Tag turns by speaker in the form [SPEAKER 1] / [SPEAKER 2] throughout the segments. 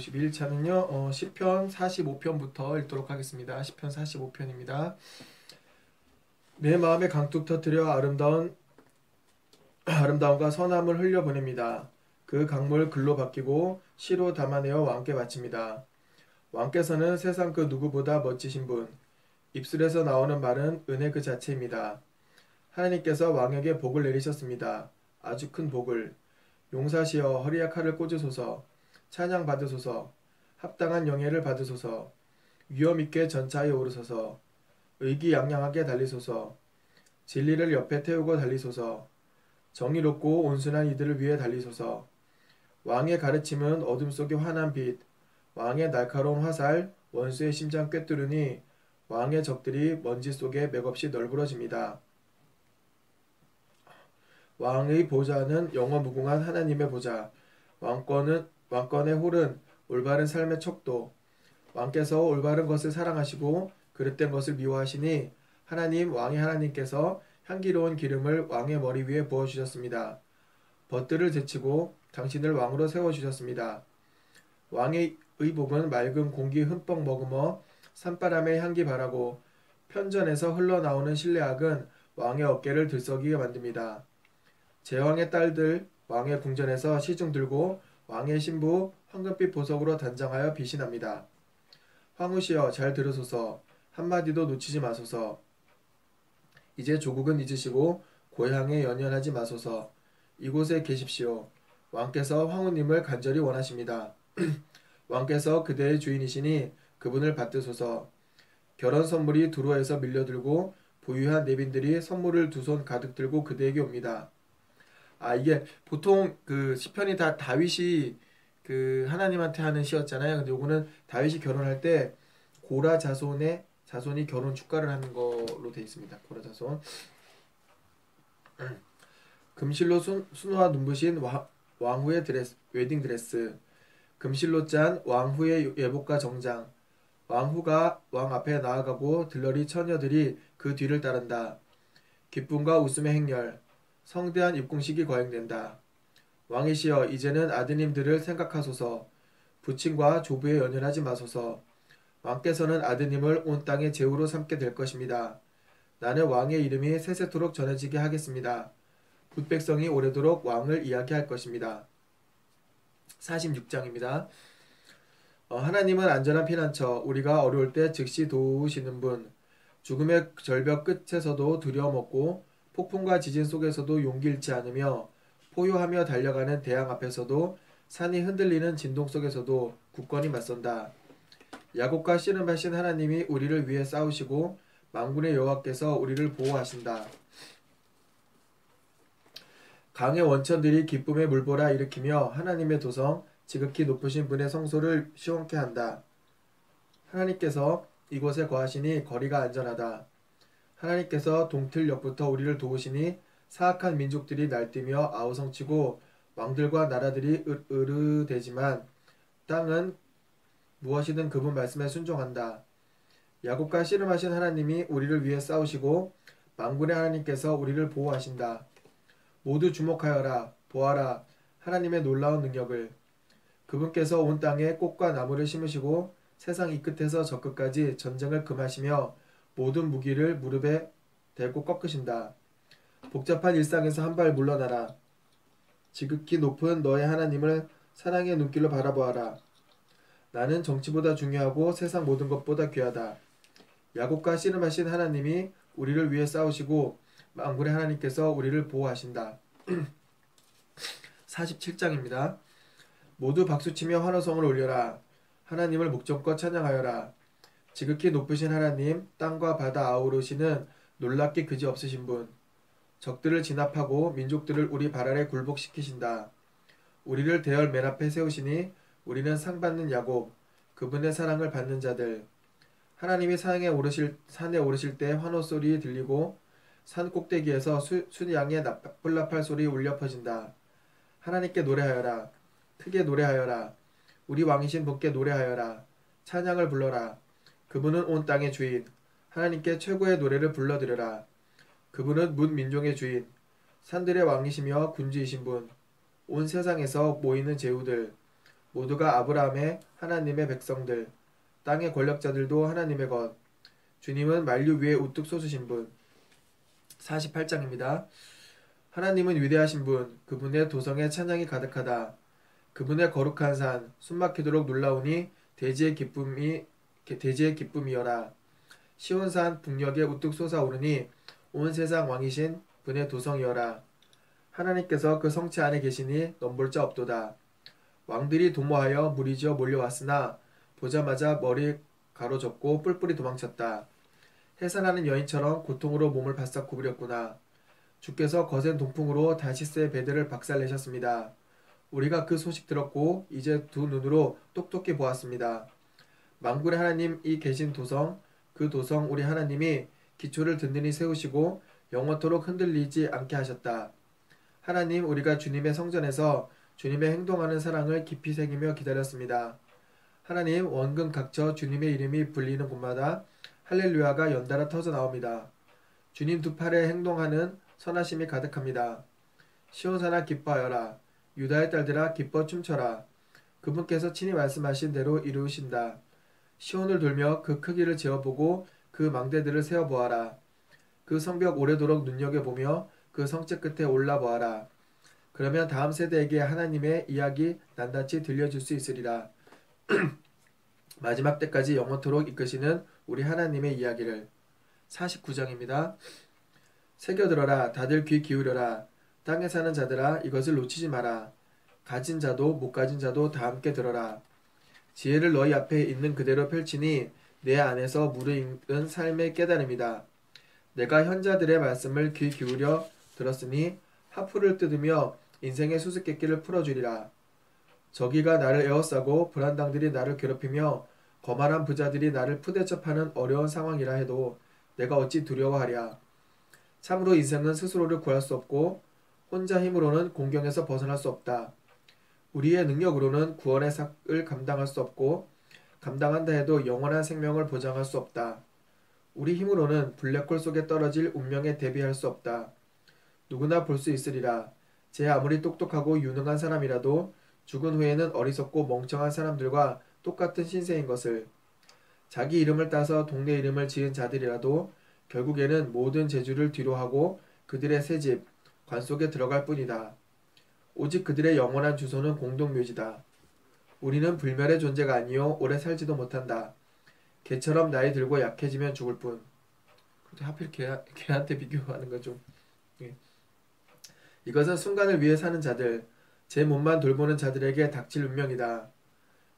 [SPEAKER 1] 251차는요, 시편 45편부터 읽도록 하겠습니다. 시편 45편입니다. 내 마음에 강둑 터뜨려 아름다움과 선함을 흘려보냅니다. 그 강물 글로 바뀌고 시로 담아내어 왕께 바칩니다. 왕께서는 세상 그 누구보다 멋지신 분, 입술에서 나오는 말은 은혜 그 자체입니다. 하나님께서 왕에게 복을 내리셨습니다. 아주 큰 복을. 용사시여 허리에 칼을 꽂으소서. 찬양 받으소서. 합당한 영예를 받으소서. 위엄있게 전차에 오르소서. 의기양양하게 달리소서. 진리를 옆에 태우고 달리소서. 정의롭고 온순한 이들을 위해 달리소서. 왕의 가르침은 어둠 속의 환한 빛, 왕의 날카로운 화살, 원수의 심장 꿰뚫으니 왕의 적들이 먼지 속에 맥없이 널브러집니다. 왕의 보좌는 영원무궁한 하나님의 보좌, 왕권의 홀은 올바른 삶의 척도. 왕께서 올바른 것을 사랑하시고 그릇된 것을 미워하시니 왕의 하나님께서 향기로운 기름을 왕의 머리 위에 부어주셨습니다. 벗들을 제치고 당신을 왕으로 세워주셨습니다. 왕의 의복은 맑은 공기 흠뻑 머금어 산바람의 향기 바라고 편전에서 흘러나오는 신뢰악은 왕의 어깨를 들썩이게 만듭니다. 제왕의 딸들 왕의 궁전에서 시중 들고 왕의 신부 황금빛 보석으로 단장하여 빛이 납니다. 황후시여 잘 들으소서. 한마디도 놓치지 마소서. 이제 조국은 잊으시고 고향에 연연하지 마소서. 이곳에 계십시오. 왕께서 황후님을 간절히 원하십니다. 왕께서 그대의 주인이시니 그분을 받드소서. 결혼 선물이 두로에서 밀려들고 부유한 내빈들이 선물을 두 손 가득 들고 그대에게 옵니다. 이게 보통 그 시편이 다 다윗이 그 하나님한테 하는 시였잖아요. 근데 요거는 다윗이 결혼할 때 고라 자손이 결혼 축가를 하는 걸로 되어 있습니다. 고라 자손. 금실로 순화 눈부신 왕후의 웨딩 드레스. 금실로 짠 왕후의 예복과 정장. 왕후가 왕 앞에 나아가고 들러리 처녀들이 그 뒤를 따른다. 기쁨과 웃음의 행렬. 성대한 입궁식이 거행된다. 왕이시여 이제는 아드님들을 생각하소서. 부친과 조부에 연연하지 마소서. 왕께서는 아드님을 온 땅의 제후로 삼게 될 것입니다. 나는 왕의 이름이 세세토록 전해지게 하겠습니다. 붓백성이 오래도록 왕을 이야기할 것입니다. 46장입니다. 하나님은 안전한 피난처, 우리가 어려울 때 즉시 도우시는 분, 죽음의 절벽 끝에서도 두려움 없고 폭풍과 지진 속에서도 용기 잃지 않으며 포효하며 달려가는 대양 앞에서도 산이 흔들리는 진동 속에서도 굳건히 맞선다. 야곱과 씨름하신 하나님이 우리를 위해 싸우시고 만군의 여호와께서 우리를 보호하신다. 강의 원천들이 기쁨의 물보라 일으키며 하나님의 도성 지극히 높으신 분의 성소를 시원케 한다. 하나님께서 이곳에 거하시니 거리가 안전하다. 하나님께서 동틀 옆부터 우리를 도우시니 사악한 민족들이 날뛰며 아우성치고 왕들과 나라들이 으르대지만 땅은 무엇이든 그분 말씀에 순종한다. 야곱과 씨름하신 하나님이 우리를 위해 싸우시고 만군의 하나님께서 우리를 보호하신다. 모두 주목하여라. 보아라. 하나님의 놀라운 능력을. 그분께서 온 땅에 꽃과 나무를 심으시고 세상 이 끝에서 저 끝까지 전쟁을 금하시며 모든 무기를 무릎에 대고 꺾으신다. 복잡한 일상에서 한 발 물러나라. 지극히 높은 너의 하나님을 사랑의 눈길로 바라보아라. 나는 정치보다 중요하고 세상 모든 것보다 귀하다. 야곱과 씨름하신 하나님이 우리를 위해 싸우시고 만군의 하나님께서 우리를 보호하신다. 47장입니다. 모두 박수치며 환호성을 올려라. 하나님을 목전껏 찬양하여라. 지극히 높으신 하나님, 땅과 바다 아우르시는 놀랍게 그지없으신 분. 적들을 진압하고 민족들을 우리 발 아래 굴복시키신다. 우리를 대열 맨 앞에 세우시니 우리는 상받는 야곱, 그분의 사랑을 받는 자들. 하나님이 산에 오르실 때 환호소리 들리고 산 꼭대기에서 순양의 나팔 소리 울려 퍼진다. 하나님께 노래하여라. 크게 노래하여라. 우리 왕이신 분께 노래하여라. 찬양을 불러라. 그분은 온 땅의 주인. 하나님께 최고의 노래를 불러드려라. 그분은 문 민족의 주인. 산들의 왕이시며 군주이신 분. 온 세상에서 모이는 제후들. 모두가 아브라함의 하나님의 백성들, 땅의 권력자들도 하나님의 것. 주님은 만류 위에 우뚝 솟으신 분. 48장입니다. 하나님은 위대하신 분, 그분의 도성에 찬양이 가득하다. 그분의 거룩한 산, 숨막히도록 놀라우니 대지의 기쁨이여라. 시온산 북녘에 우뚝 솟아오르니 온 세상 왕이신 분의 도성이여라. 하나님께서 그 성체 안에 계시니 넘볼 자 없도다. 왕들이 도모하여 무리지어 몰려왔으나 보자마자 머리 가로젓고 뿔뿔이 도망쳤다. 해산하는 여인처럼 고통으로 몸을 바싹 구부렸구나. 주께서 거센 동풍으로 다시스의 배들을 박살내셨습니다. 우리가 그 소식 들었고 이제 두 눈으로 똑똑히 보았습니다. 만군의 하나님이 계신 도성, 그 도성 우리 하나님이 기초를 든든히 세우시고 영원토록 흔들리지 않게 하셨다. 하나님, 우리가 주님의 성전에서 주님의 행동하는 사랑을 깊이 새기며 기다렸습니다. 하나님, 원근 각처 주님의 이름이 불리는 곳마다 할렐루야가 연달아 터져 나옵니다. 주님 두 팔에 행동하는 선하심이 가득합니다. 시온산아 기뻐하여라. 유다의 딸들아 기뻐 춤춰라. 그분께서 친히 말씀하신 대로 이루신다. 시온을 돌며 그 크기를 재어보고 그 망대들을 세어보아라. 그 성벽 오래도록 눈여겨보며 그 성체 끝에 올라보아라. 그러면 다음 세대에게 하나님의 이야기 낱낱이 들려줄 수 있으리라. 마지막 때까지 영원토록 이끄시는 우리 하나님의 이야기를. 49장입니다. 새겨들어라. 다들 귀 기울여라. 땅에 사는 자들아 이것을 놓치지 마라. 가진 자도 못 가진 자도 다 함께 들어라. 지혜를 너희 앞에 있는 그대로 펼치니 내 안에서 무르익은 삶의 깨달음이다. 내가 현자들의 말씀을 귀 기울여 들었으니 하프를 뜯으며 인생의 수수께끼를 풀어주리라. 저기가 나를 에워싸고 불안당들이 나를 괴롭히며 거만한 부자들이 나를 푸대접 하는 어려운 상황이라 해도 내가 어찌 두려워하랴. 참으로 인생은 스스로를 구할 수 없고 혼자 힘으로는 공경에서 벗어날 수 없다. 우리의 능력으로는 구원의 삭을 감당할 수 없고 감당한다 해도 영원한 생명을 보장할 수 없다. 우리 힘으로는 블랙홀 속에 떨어질 운명에 대비할 수 없다. 누구나 볼 수 있으리라. 제 아무리 똑똑하고 유능한 사람이라도 죽은 후에는 어리석고 멍청한 사람들과 똑같은 신세인 것을. 자기 이름을 따서 동네 이름을 지은 자들이라도 결국에는 모든 재주를 뒤로하고 그들의 새집, 관 속에 들어갈 뿐이다. 오직 그들의 영원한 주소는 공동묘지다. 우리는 불멸의 존재가 아니요 오래 살지도 못한다. 개처럼 나이 들고 약해지면 죽을 뿐. 하필 개한테 비교하는 건 좀. 예. 이것은 순간을 위해 사는 자들, 제 몸만 돌보는 자들에게 닥칠 운명이다.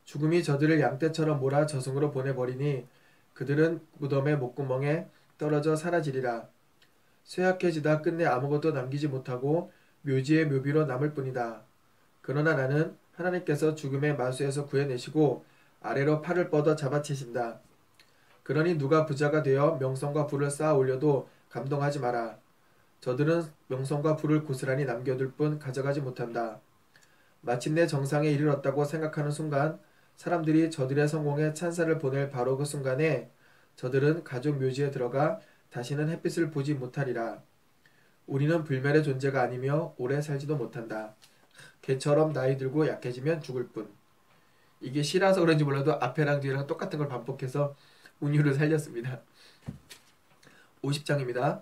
[SPEAKER 1] 죽음이 저들을 양떼처럼 몰아 저승으로 보내버리니 그들은 무덤의 목구멍에 떨어져 사라지리라. 쇠약해지다 끝내 아무것도 남기지 못하고 묘지의 묘비로 남을 뿐이다. 그러나 나는 하나님께서 죽음의 마수에서 구해내시고 아래로 팔을 뻗어 잡아채신다. 그러니 누가 부자가 되어 명성과 부를 쌓아 올려도 감동하지 마라. 저들은 명성과 부를 고스란히 남겨둘 뿐 가져가지 못한다. 마침내 정상에 이르렀다고 생각하는 순간 사람들이 저들의 성공에 찬사를 보낼 바로 그 순간에 저들은 가족 묘지에 들어가 다시는 햇빛을 보지 못하리라. 우리는 불멸의 존재가 아니며 오래 살지도 못한다. 개처럼 나이 들고 약해지면 죽을 뿐. 이게 시라서 그런지 몰라도 앞에랑 뒤랑 똑같은 걸 반복해서 운율을 살렸습니다. 50장입니다.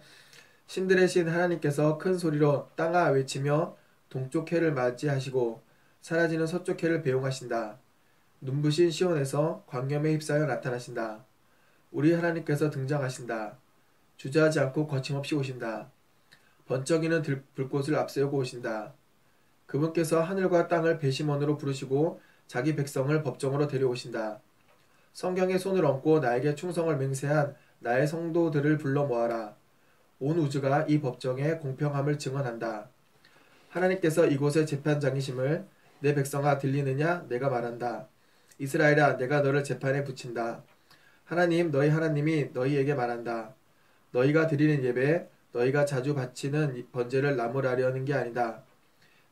[SPEAKER 1] 신들의 신 하나님께서 큰 소리로 땅아 외치며 동쪽 해를 맞이하시고 사라지는 서쪽 해를 배웅하신다. 눈부신 시온에서 광염에 휩싸여 나타나신다. 우리 하나님께서 등장하신다. 주저하지 않고 거침없이 오신다. 번쩍이는 불꽃을 앞세우고 오신다. 그분께서 하늘과 땅을 배심원으로 부르시고 자기 백성을 법정으로 데려오신다. 성경에 손을 얹고 나에게 충성을 맹세한 나의 성도들을 불러 모아라. 온 우주가 이 법정의 공평함을 증언한다. 하나님께서 이곳의 재판장이심을 내 백성아 들리느냐? 내가 말한다. 이스라엘아, 내가 너를 재판에 붙인다. 하나님, 너희 하나님이 너희에게 말한다. 너희가 드리는 예배, 너희가 자주 바치는 번제를 나무라려는 게 아니다.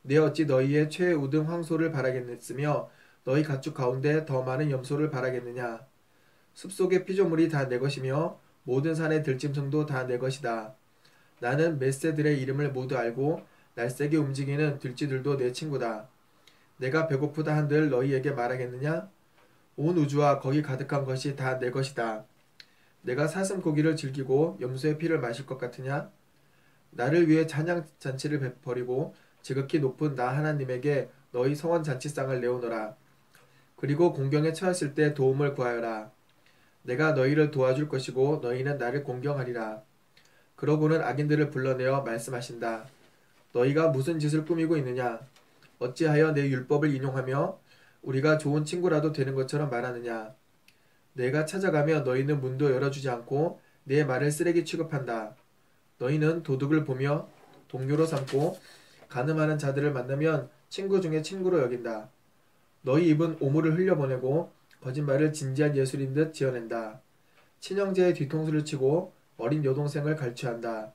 [SPEAKER 1] 내 어찌 너희의 최우등 황소를 바라겠으며 너희 가축 가운데 더 많은 염소를 바라겠느냐. 숲속의 피조물이 다 내 것이며 모든 산의 들짐승도 다 내 것이다. 나는 맷새들의 이름을 모두 알고 날쌔게 움직이는 들쥐들도 내 친구다. 내가 배고프다 한들 너희에게 말하겠느냐? 온 우주와 거기 가득한 것이 다 내 것이다. 내가 사슴 고기를 즐기고 염소의 피를 마실 것 같으냐? 나를 위해 찬양 잔치를 벌이고 지극히 높은 나 하나님에게 너희 성원 잔치상을 내오너라. 그리고 공경에 처했을 때 도움을 구하여라. 내가 너희를 도와줄 것이고 너희는 나를 공경하리라. 그러고는 악인들을 불러내어 말씀하신다. 너희가 무슨 짓을 꾸미고 있느냐? 어찌하여 내 율법을 인용하며 우리가 좋은 친구라도 되는 것처럼 말하느냐? 내가 찾아가며 너희는 문도 열어주지 않고 내 말을 쓰레기 취급한다. 너희는 도둑을 보며 동료로 삼고 가늠하는 자들을 만나면 친구 중에 친구로 여긴다. 너희 입은 오물을 흘려보내고 거짓말을 진지한 예술인 듯 지어낸다. 친형제의 뒤통수를 치고 어린 여동생을 갈취한다.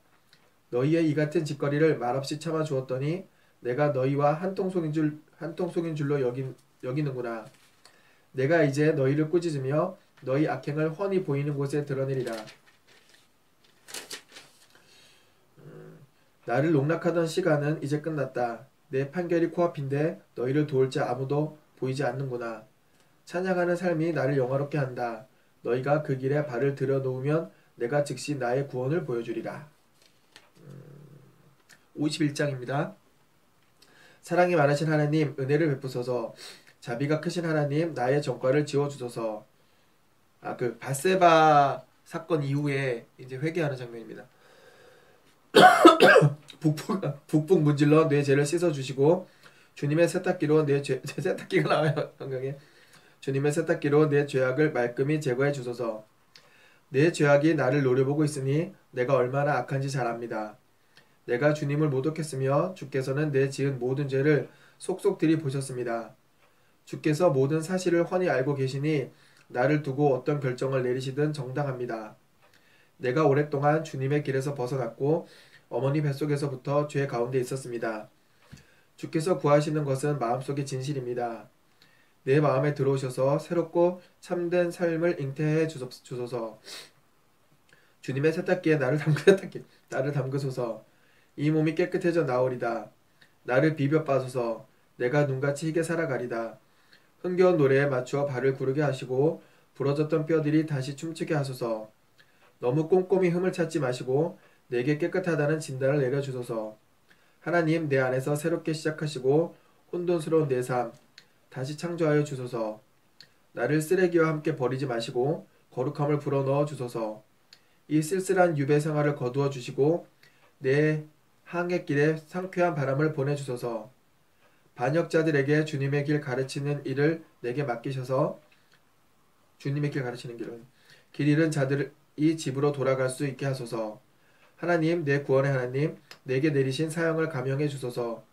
[SPEAKER 1] 너희의 이 같은 짓거리를 말없이 참아 주었더니 내가 너희와 한통속인 줄로 여기는구나. 내가 이제 너희를 꾸짖으며 너희 악행을 훤히 보이는 곳에 드러내리라. 나를 농락하던 시간은 이제 끝났다. 내 판결이 코앞인데 너희를 도울 자 아무도 보이지 않는구나. 찬양하는 삶이 나를 영화롭게 한다. 너희가 그 길에 발을 들여놓으면 내가 즉시 나의 구원을 보여주리라. 51장입니다. 사랑이 많으신 하나님, 은혜를 베푸소서. 자비가 크신 하나님, 나의 전과를 지워주소서. 바세바 사건 이후에 이제 회개하는 장면입니다. 북북 문질러 내 죄를 씻어주시고 주님의 세탁기로 세탁기가 나와요. 성경에. 주님의 세탁기로 내 죄악을 말끔히 제거해 주소서. 내 죄악이 나를 노려보고 있으니 내가 얼마나 악한지 잘 압니다. 내가 주님을 모독했으며 주께서는 내 지은 모든 죄를 속속 들이보셨습니다. 주께서 모든 사실을 훤히 알고 계시니 나를 두고 어떤 결정을 내리시든 정당합니다. 내가 오랫동안 주님의 길에서 벗어났고 어머니 뱃속에서부터 죄 가운데 있었습니다. 주께서 구하시는 것은 마음속의 진실입니다. 내 마음에 들어오셔서 새롭고 참된 삶을 잉태해 주소서. 주님의 세탁기에 나를 담그소서. 이 몸이 깨끗해져 나오리다. 나를 비벼 빠소서. 내가 눈같이 희게 살아가리다. 흥겨운 노래에 맞추어 발을 구르게 하시고 부러졌던 뼈들이 다시 춤추게 하소서. 너무 꼼꼼히 흠을 찾지 마시고 내게 깨끗하다는 진단을 내려주소서. 하나님, 내 안에서 새롭게 시작하시고 혼돈스러운 내 삶 다시 창조하여 주소서. 나를 쓰레기와 함께 버리지 마시고 거룩함을 불어넣어 주소서. 이 쓸쓸한 유배 생활을 거두어 주시고 내 항해길에 상쾌한 바람을 보내주소서. 반역자들에게 주님의 길 가르치는 일을 내게 맡기셔서 주님의 길 가르치는 길 잃은 자들이 집으로 돌아갈 수 있게 하소서. 하나님, 내 구원의 하나님, 내게 내리신 사형을 감형해 주소서.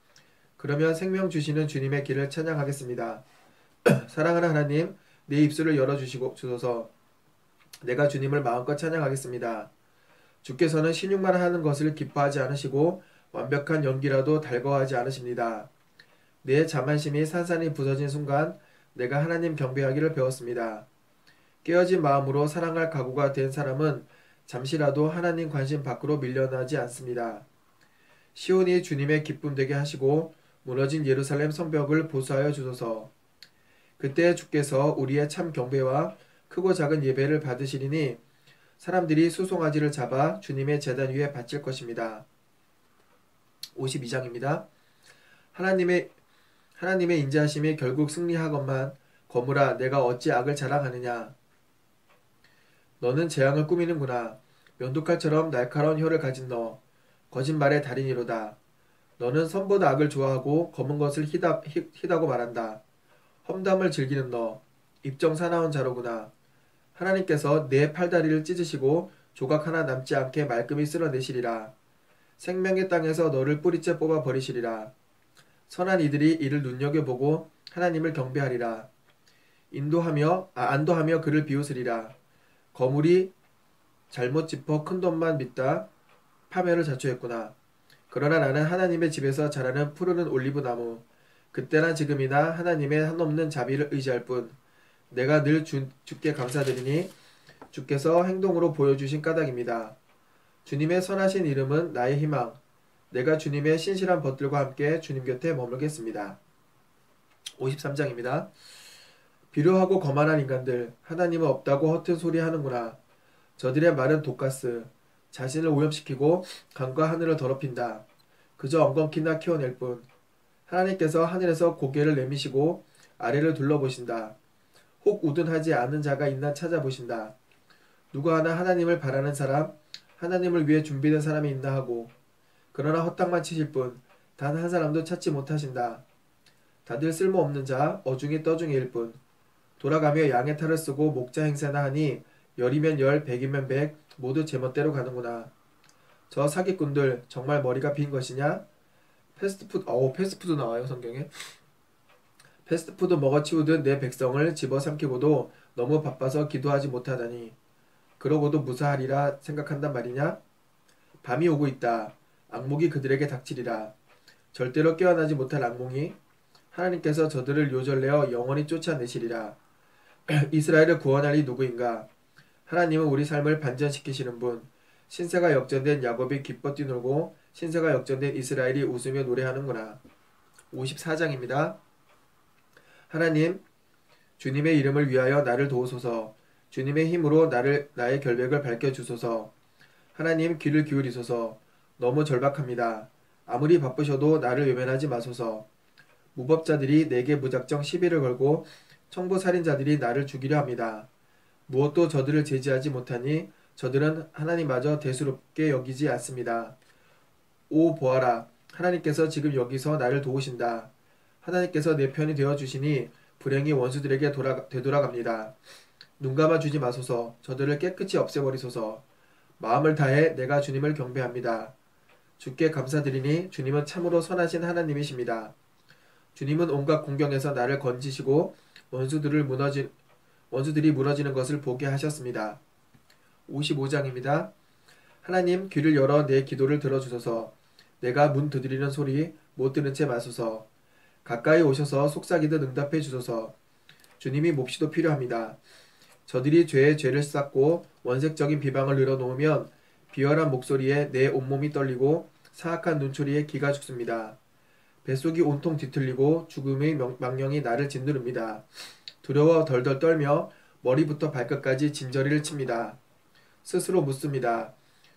[SPEAKER 1] 그러면 생명 주시는 주님의 길을 찬양하겠습니다. 사랑하는 하나님, 내 입술을 열어주소서. 내가 주님을 마음껏 찬양하겠습니다. 주께서는 신용만 하는 것을 기뻐하지 않으시고 완벽한 연기라도 달거워하지 않으십니다. 내 자만심이 산산이 부서진 순간 내가 하나님 경배하기를 배웠습니다. 깨어진 마음으로 사랑할 각오가 된 사람은 잠시라도 하나님 관심 밖으로 밀려나지 않습니다. 시온이 주님의 기쁨 되게 하시고 무너진 예루살렘 성벽을 보수하여 주소서. 그때 주께서 우리의 참 경배와 크고 작은 예배를 받으시리니 사람들이 수송아지를 잡아 주님의 제단 위에 바칠 것입니다. 52장입니다. 하나님의 인자하심이 결국 승리하건만 거물아, 내가 어찌 악을 자랑하느냐. 너는 재앙을 꾸미는구나. 면도칼처럼 날카로운 혀를 가진 너, 거짓말의 달인이로다. 너는 선보다 악을 좋아하고 검은 것을 희다고 말한다. 험담을 즐기는 너, 입정 사나운 자로구나. 하나님께서 내 팔다리를 찢으시고 조각 하나 남지 않게 말끔히 쓸어내시리라. 생명의 땅에서 너를 뿌리째 뽑아 버리시리라. 선한 이들이 이를 눈여겨보고 하나님을 경배하리라. 안도하며 그를 비웃으리라. 거물이 잘못 짚어 큰돈만 믿다 파멸을 자초했구나. 그러나 나는 하나님의 집에서 자라는 푸르른 올리브나무, 그때나 지금이나 하나님의 한없는 자비를 의지할 뿐. 내가 늘 주께 감사드리니 주께서 행동으로 보여주신 까닭입니다. 주님의 선하신 이름은 나의 희망. 내가 주님의 신실한 벗들과 함께 주님 곁에 머물겠습니다. 53장입니다. 비루하고 거만한 인간들, 하나님은 없다고 허튼 소리 하는구나. 저들의 말은 독가스, 자신을 오염시키고 강과 하늘을 더럽힌다. 그저 엉겅퀴나 키워낼 뿐. 하나님께서 하늘에서 고개를 내미시고 아래를 둘러보신다. 혹 우둔하지 않은 자가 있나 찾아보신다. 누가 하나 하나님을 바라는 사람, 하나님을 위해 준비된 사람이 있나 하고, 그러나 헛땅만 치실 뿐 단 한 사람도 찾지 못하신다. 다들 쓸모없는 자, 어중이 떠중이일 뿐. 돌아가며 양의 탈을 쓰고 목자 행세나 하니 열이면 열, 백이면 백, 모두 제멋대로 가는구나. 저 사기꾼들 정말 머리가 빈 것이냐? 패스트푸드 나와요 성경에. 패스트푸드 먹어치우듯 내 백성을 집어삼키고도 너무 바빠서 기도하지 못하다니. 그러고도 무사하리라 생각한단 말이냐? 밤이 오고 있다. 악몽이 그들에게 닥치리라. 절대로 깨어나지 못할 악몽이 하나님께서 저들을 요절내어 영원히 쫓아내시리라. 이스라엘을 구원할 이 누구인가? 하나님은 우리 삶을 반전시키시는 분. 신세가 역전된 야곱이 기뻐 뛰놀고 신세가 역전된 이스라엘이 웃으며 노래하는구나. 54장입니다. 하나님, 주님의 이름을 위하여 나를 도우소서. 주님의 힘으로 나의 결백을 밝혀주소서. 하나님, 귀를 기울이소서. 너무 절박합니다. 아무리 바쁘셔도 나를 외면하지 마소서. 무법자들이 내게 무작정 시비를 걸고 청부살인자들이 나를 죽이려 합니다. 무엇도 저들을 제지하지 못하니 저들은 하나님마저 대수롭게 여기지 않습니다. 오 보아라, 하나님께서 지금 여기서 나를 도우신다. 하나님께서 내 편이 되어주시니 불행이 원수들에게 되돌아갑니다. 눈 감아주지 마소서. 저들을 깨끗이 없애버리소서. 마음을 다해 내가 주님을 경배합니다. 주께 감사드리니 주님은 참으로 선하신 하나님이십니다. 주님은 온갖 공경에서 나를 건지시고 원수들이 무너지는 것을 보게 하셨습니다. 55장입니다. 하나님, 귀를 열어 내 기도를 들어주소서. 내가 문 두드리는 소리 못 들은 채 마소서. 가까이 오셔서 속삭이듯 응답해 주소서. 주님이 몹시도 필요합니다. 저들이 죄에 죄를 쌓고 원색적인 비방을 늘어놓으면 비열한 목소리에 내 온몸이 떨리고 사악한 눈초리에 기가 죽습니다. 뱃속이 온통 뒤틀리고 죽음의 망령이 나를 짓누릅니다. 두려워 덜덜 떨며 머리부터 발끝까지 진저리를 칩니다. 스스로 묻습니다.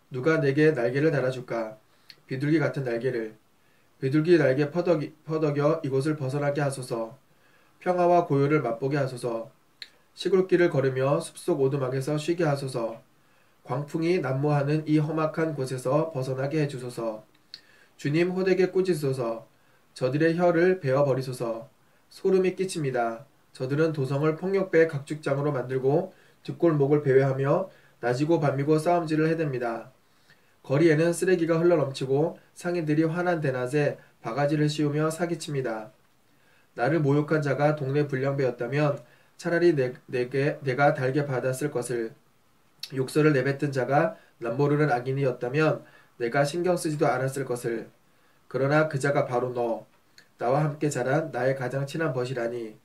[SPEAKER 1] 누가 내게 날개를 달아줄까? 비둘기 같은 날개를. 비둘기 날개 퍼덕여 이곳을 벗어나게 하소서. 평화와 고요를 맛보게 하소서. 시골길을 걸으며 숲속 오두막에서 쉬게 하소서. 광풍이 난무하는 이 험악한 곳에서 벗어나게 해주소서. 주님, 호되게 꾸짖소서. 저들의 혀를 베어버리소서. 소름이 끼칩니다. 저들은 도성을 폭력배의 각축장으로 만들고 뒷골목을 배회하며 낮이고 밤이고 싸움질을 해댑니다. 거리에는 쓰레기가 흘러넘치고 상인들이 환한 대낮에 바가지를 씌우며 사기칩니다. 나를 모욕한 자가 동네 불량배였다면 차라리 내가 달게 받았을 것을. 욕설을 내뱉은 자가 남모르는 악인이었다면 내가 신경 쓰지도 않았을 것을. 그러나 그 자가 바로 나와 함께 자란 나의 가장 친한 벗이라니.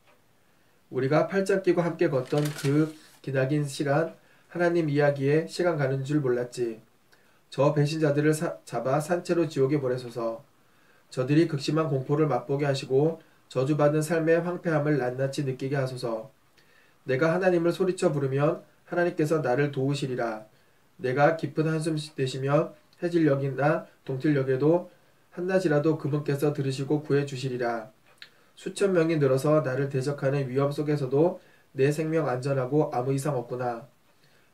[SPEAKER 1] 우리가 팔짱 끼고 함께 걷던 그 기나긴 시간, 하나님 이야기에 시간 가는 줄 몰랐지. 저 배신자들을 잡아 산채로 지옥에 보내소서. 저들이 극심한 공포를 맛보게 하시고 저주받은 삶의 황폐함을 낱낱이 느끼게 하소서. 내가 하나님을 소리쳐 부르면 하나님께서 나를 도우시리라. 내가 깊은 한숨 내쉬며 해질녘이나 동틀녘에도 한낮이라도 그분께서 들으시고 구해주시리라. 수천 명이 늘어서 나를 대적하는 위험 속에서도 내 생명 안전하고 아무 이상 없구나.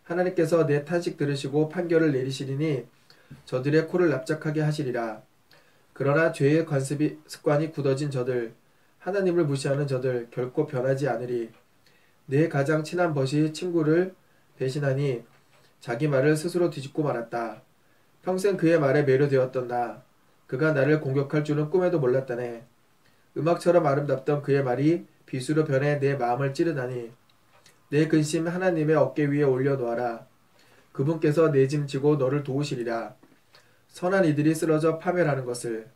[SPEAKER 1] 하나님께서 내 탄식 들으시고 판결을 내리시리니 저들의 코를 납작하게 하시리라. 그러나 죄의 습관이 굳어진 저들, 하나님을 무시하는 저들 결코 변하지 않으리. 내 가장 친한 벗이 친구를 배신하니 자기 말을 스스로 뒤집고 말았다. 평생 그의 말에 매료되었던 나, 그가 나를 공격할 줄은 꿈에도 몰랐다네. 음악처럼 아름답던 그의 말이 비수로 변해 내 마음을 찌르다니. 내 근심 하나님의 어깨 위에 올려놓아라. 그분께서 내 짐 지고 너를 도우시리라. 선한 이들이 쓰러져 파멸하는 것을.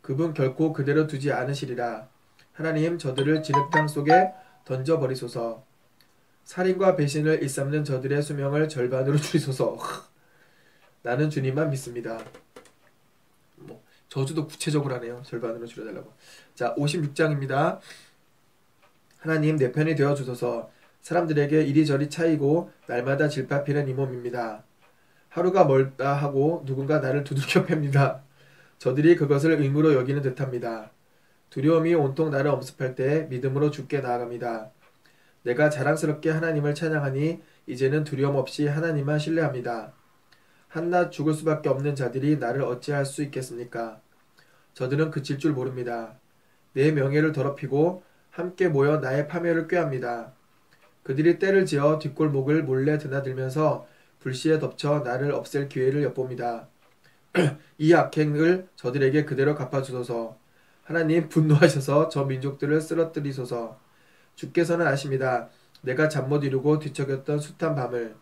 [SPEAKER 1] 그분 결코 그대로 두지 않으시리라. 하나님, 저들을 진흙탕 속에 던져버리소서. 살인과 배신을 일삼는 저들의 수명을 절반으로 줄이소서. 나는 주님만 믿습니다. 저주도 구체적으로 하네요. 절반으로 줄여달라고. 자, 56장입니다. 하나님 내 편이 되어 주소서. 사람들에게 이리저리 차이고 날마다 질밟히는 이 몸입니다. 하루가 멀다 하고 누군가 나를 두들겨 팹니다. 저들이 그것을 의무로 여기는 듯합니다. 두려움이 온통 나를 엄습할 때 믿음으로 주께 나아갑니다. 내가 자랑스럽게 하나님을 찬양하니 이제는 두려움 없이 하나님만 신뢰합니다. 한낱 죽을 수밖에 없는 자들이 나를 어찌할 수 있겠습니까? 저들은 그칠 줄 모릅니다. 내 명예를 더럽히고 함께 모여 나의 파멸을 꾀합니다. 그들이 때를 지어 뒷골목을 몰래 드나들면서 불시에 덮쳐 나를 없앨 기회를 엿봅니다. 이 악행을 저들에게 그대로 갚아주소서. 하나님 분노하셔서 저 민족들을 쓰러뜨리소서. 주께서는 아십니다. 내가 잠 못 이루고 뒤척였던 숱한 밤을.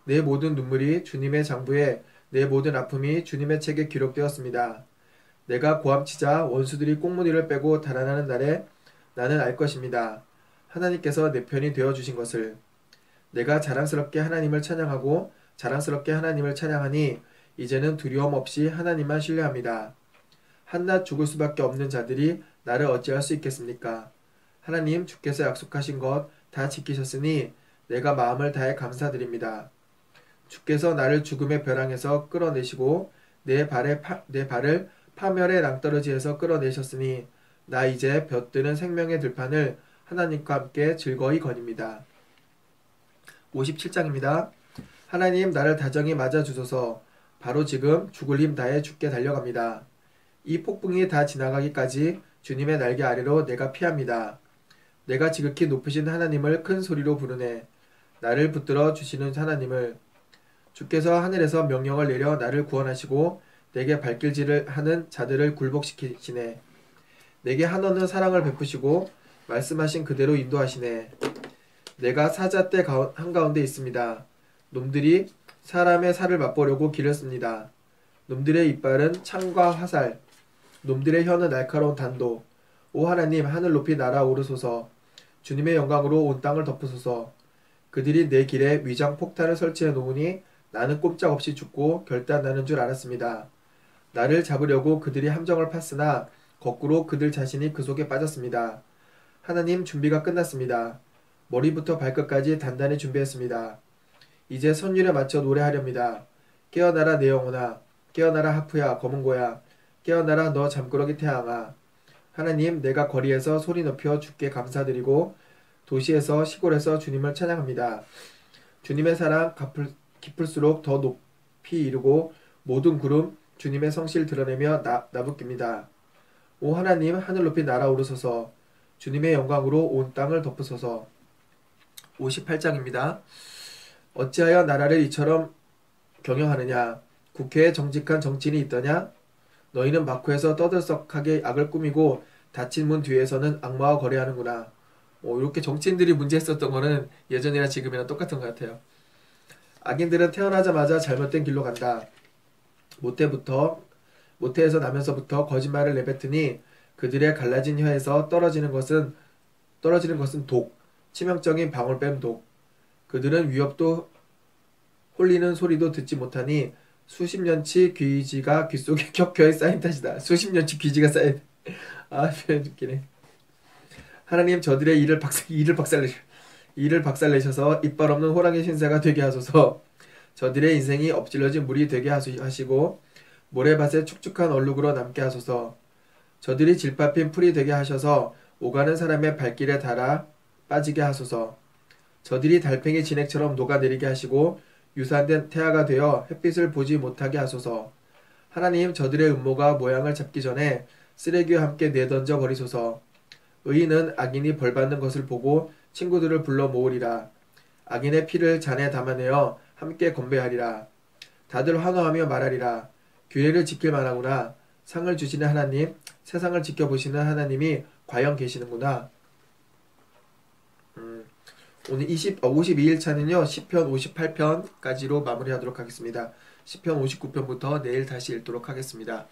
[SPEAKER 1] 내 모든 눈물이 주님의 장부에, 내 모든 아픔이 주님의 책에 기록되었습니다. 내가 고함치자 원수들이 꽁무니를 빼고 달아나는 날에 나는 알 것입니다. 하나님께서 내 편이 되어주신 것을. 내가 자랑스럽게 하나님을 찬양하고 자랑스럽게 하나님을 찬양하니 이제는 두려움 없이 하나님만 신뢰합니다. 한낱 죽을 수밖에 없는 자들이 나를 어찌할 수 있겠습니까? 하나님 주께서 약속하신 것 다 지키셨으니 내가 마음을 다해 감사드립니다. 주께서 나를 죽음의 벼랑에서 끌어내시고 내 발을 파멸의 낭떠러지에서 끌어내셨으니 나 이제 벼뜨는 생명의 들판을 하나님과 함께 즐거이 거닙니다. 57장입니다. 하나님 나를 다정히 맞아주소서. 바로 지금 죽을 힘 다해 주께 달려갑니다. 이 폭풍이 다 지나가기까지 주님의 날개 아래로 내가 피합니다. 내가 지극히 높으신 하나님을 큰 소리로 부르네. 나를 붙들어 주시는 하나님을. 주께서 하늘에서 명령을 내려 나를 구원하시고 내게 발길질을 하는 자들을 굴복시키시네. 내게 한없는 사랑을 베푸시고 말씀하신 그대로 인도하시네. 내가 사자떼 한가운데 있습니다. 놈들이 사람의 살을 맛보려고 기렸습니다. 놈들의 이빨은 창과 화살, 놈들의 혀는 날카로운 단도. 오 하나님 하늘 높이 날아오르소서. 주님의 영광으로 온 땅을 덮으소서. 그들이 내 길에 위장 폭탄을 설치해 놓으니 나는 꼼짝없이 죽고 결단나는 줄 알았습니다. 나를 잡으려고 그들이 함정을 팠으나 거꾸로 그들 자신이 그 속에 빠졌습니다. 하나님 준비가 끝났습니다. 머리부터 발끝까지 단단히 준비했습니다. 이제 선율에 맞춰 노래하렵니다. 깨어나라 내 영혼아, 깨어나라 하프야 검은고야, 깨어나라 너 잠꾸러기 태양아. 하나님 내가 거리에서 소리 높여 주께 감사드리고 도시에서 시골에서 주님을 찬양합니다. 주님의 사랑 깊을수록 더 높이 이루고 모든 구름 주님의 성실 드러내며 나부낍니다. 오 하나님 하늘 높이 날아오르소서. 주님의 영광으로 온 땅을 덮으소서. 58장입니다. 어찌하여 나라를 이처럼 경영하느냐? 국회에 정직한 정치인이 있더냐? 너희는 마쿠에서 떠들썩하게 악을 꾸미고 닫힌 문 뒤에서는 악마와 거래하는구나. 이렇게 정치인들이 문제했었던 거는 예전이나 지금이나 똑같은 것 같아요. 악인들은 태어나자마자 잘못된 길로 간다. 모태에서 나면서부터 거짓말을 내뱉으니 그들의 갈라진 혀에서 떨어지는 것은 독, 치명적인 방울뱀 독. 그들은 위협도 홀리는 소리도 듣지 못하니 수십 년치 귀지가 귓속에 겹겹이 쌓인 탓이다. 수십 년치 귀지가 쌓인. 표현 웃기네. 하나님 저들의 이를 박살내셔서 이빨 없는 호랑이 신사가 되게 하소서. 저들의 인생이 엎질러진 물이 되게 하시고 모래밭에 축축한 얼룩으로 남게 하소서. 저들이 질밟힌 풀이 되게 하셔서 오가는 사람의 발길에 닳아 빠지게 하소서. 저들이 달팽이 진액처럼 녹아내리게 하시고 유산된 태아가 되어 햇빛을 보지 못하게 하소서. 하나님 저들의 음모가 모양을 잡기 전에 쓰레기와 함께 내던져 버리소서. 의인은 악인이 벌받는 것을 보고 친구들을 불러 모으리라. 악인의 피를 잔에 담아내어 함께 건배하리라. 다들 환호하며 말하리라. 규례를 지킬 만하구나. 상을 주시는 하나님, 세상을 지켜보시는 하나님이 과연 계시는구나. 오늘 52일 차는요. 시편 58편까지로 마무리하도록 하겠습니다. 시편 59편부터 내일 다시 읽도록 하겠습니다.